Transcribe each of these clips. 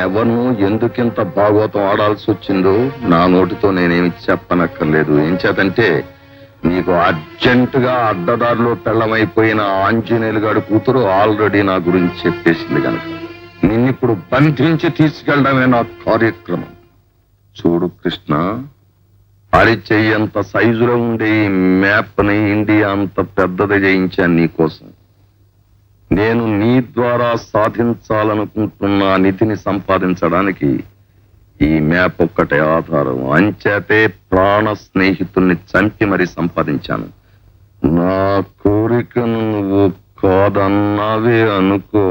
ఎవను ఎందుకింత భాగవతం ఆడాల్సి వచ్చిందో నా నోటితో నేనేమి చెప్పనక్కర్లేదు. ఏం చేతంటే నీకు అర్జెంటుగా అడ్డదారిలో పెళ్ళమైపోయిన ఆంజనేయులు గారి కూతురు ఆల్రెడీ నా గురించి చెప్పేసింది కనుక నిన్నిప్పుడు బంధించి తీసుకెళ్ళడమే నా కార్యక్రమం. చూడు కృష్ణ, అరిచెయ్యంత సైజులో ఉండే ఈ మ్యాప్ని ఇండియా అంత పెద్దది చేయించాను నీకోసం. నేను నీ ద్వారా సాధించాలనుకుంటున్న నిధిని సంపాదించడానికి ఈ మ్యాప్ ఒక్కటే ఆధారం. అంచేతే ప్రాణ స్నేహితుల్ని చంపి మరీ సంపాదించాను. నా కోరికను నువ్వు కాదన్నావే అనుకో.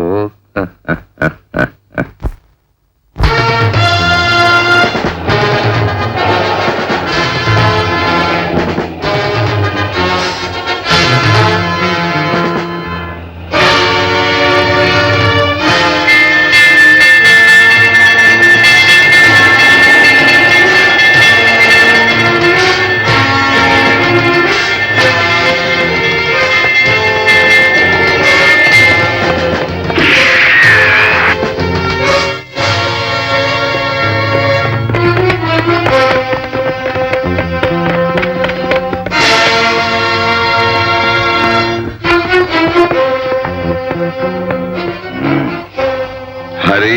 హరి,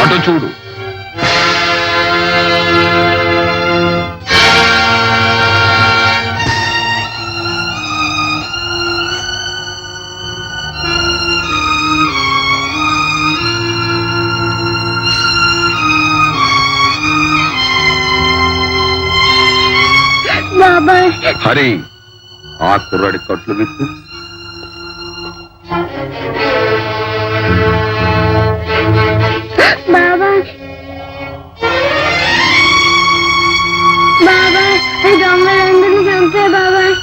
అటు చూడు. హరి, ఆ కుర్రాడి కట్లు విప్పు. దొంగలందరినీ చంపే బాబాయ్.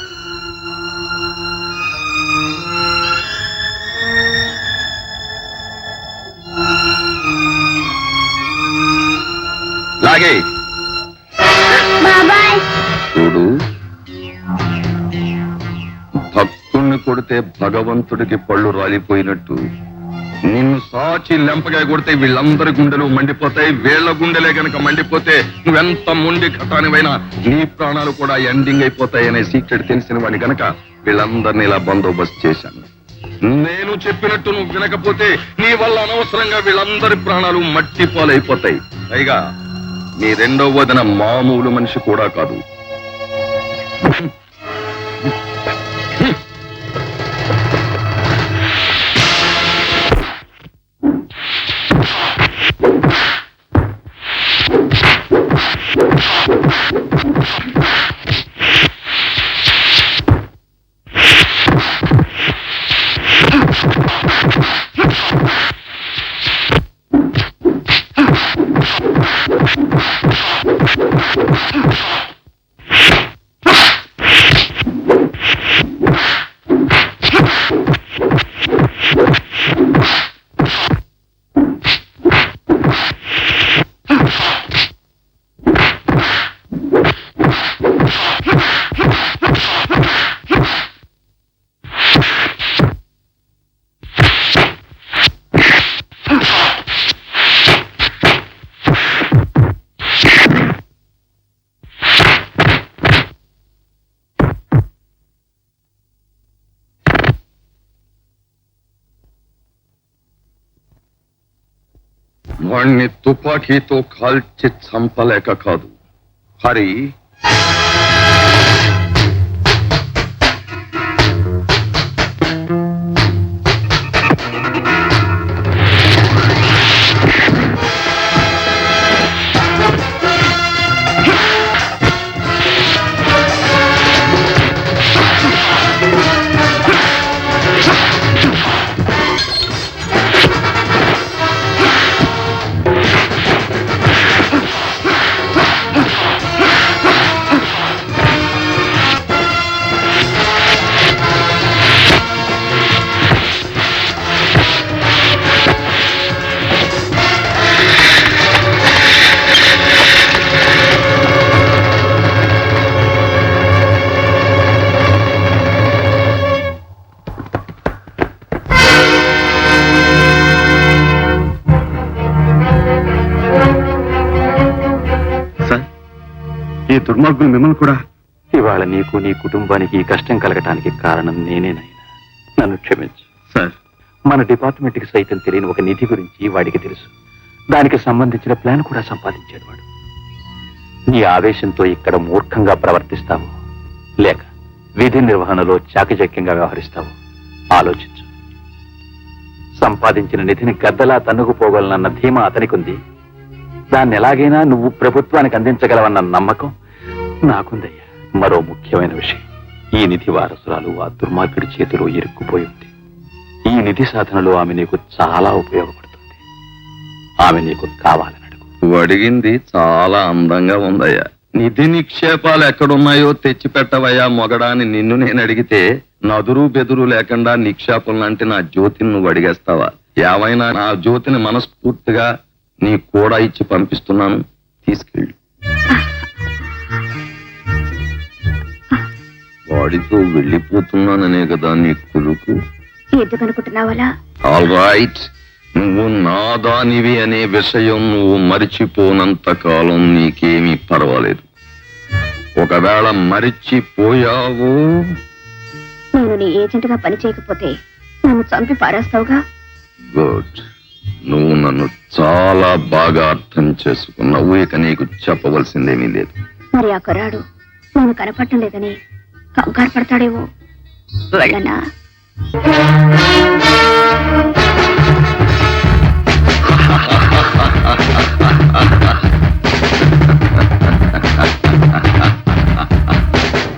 లాగే బాబాయ్. చూడు, భక్తుణ్ణి కొడితే భగవంతుడికి పళ్ళు రాలిపోయినట్టు నిన్ను సాచి లెంపగా కొడితే వీళ్ళందరి గుండెలు మండిపోతాయి. వీళ్ల గుండెలే గనక మండిపోతే నువ్వెంత మొండి ఘటానివైనా నీ ప్రాణాలు కూడా ఎండింగ్ అయిపోతాయి అనే సీక్రెట్ తెలిసిన వాడిని గనక వీళ్ళందరినీ ఇలా బందోబస్తు చేశాను. నేను చెప్పినట్టు నువ్వు వినకపోతే నీ వల్ల అనవసరంగా వీళ్ళందరి ప్రాణాలు మట్టి పాలైపోతాయి. పైగా నీ రెండో వదిన మామూలు మనిషి కూడా కాదు. వాణ్ణి తుపాకీతో కాల్చి చంపలేక కాదు హరి. ఈ దుర్మార్గులు మిమ్మల్ని కూడా. ఇవాళ నీకు నీ కుటుంబానికి ఈ కష్టం కలగటానికి కారణం నేనేనైనా. నన్ను క్షమించు సార్, మన డిపార్ట్మెంట్ కి సైతం తెలియని ఒక నిధి గురించి వాడికి తెలుసు. దానికి సంబంధించిన ప్లాన్ కూడా సంపాదించాడు వాడు. నీ ఆవేశంతో ఇక్కడ మూర్ఖంగా ప్రవర్తిస్తావు, లేక విధి నిర్వహణలో చాకచక్యంగా వ్యవహరిస్తావు? ఆలోచించు. సంపాదించిన నిధిని గద్దలా తన్నుకుపోగలనన్న ధీమా అతనికి ఉంది. దాన్ని ఎలాగైనా నువ్వు ప్రభుత్వానికి అందించగలవన్న నమ్మకం నాకుందయ్యా. మరో ముఖ్యమైన విషయం, ఈ నిధి వారసురాలు ఆ దుర్మార్గుడి చేతిలో ఇరుక్కుపోయి ఉంది. ఈ నిధి సాధనలో ఆమె నీకు చాలా ఉపయోగపడుతుంది. ఆమె నీకు కావాలని అడుగు. నువ్వు అడిగింది చాలా అందంగా ఉందయ్యా. నిధి నిక్షేపాలు ఎక్కడున్నాయో తెచ్చిపెట్టవయ్యా మొగడా అని నిన్ను నేను అడిగితే నదురు బెదురు లేకుండా నిక్షేపంలాంటి నా జ్యోతిని నువ్వు అడిగేస్తావా? ఏమైనా నా జ్యోతిని మనస్ఫూర్తిగా నీ కూడా ఇచ్చి పంపిస్తున్నాను, తీసుకెళ్ళు. వాడితో వెళ్ళిపోతున్నాననే కదా నీ కులుకు? ఎందుకనుకుంటున్నావలా? ఆల్ రైట్, నువ్వు నాదానివి అనే విషయం నువ్వు మరిచిపోనంత కాలం నీకేమీ పర్వాలేదు. ఒకవేళ మరిచిపోయావో నేను నీ ఏజెంట్ గా పని చేయకపోతే నన్ను చంపి పారేస్తావుగా. గుడ్, నువ్వు నన్ను చాలా బాగా అర్థం చేసుకున్నావు. ఇక నీకు చెప్పవలసిందేమీ లేదు. మరి ఆ కుర్రాడు నేను కనపడటం లేదని కంగారు పడతాడేమో. వెళ్ళనా?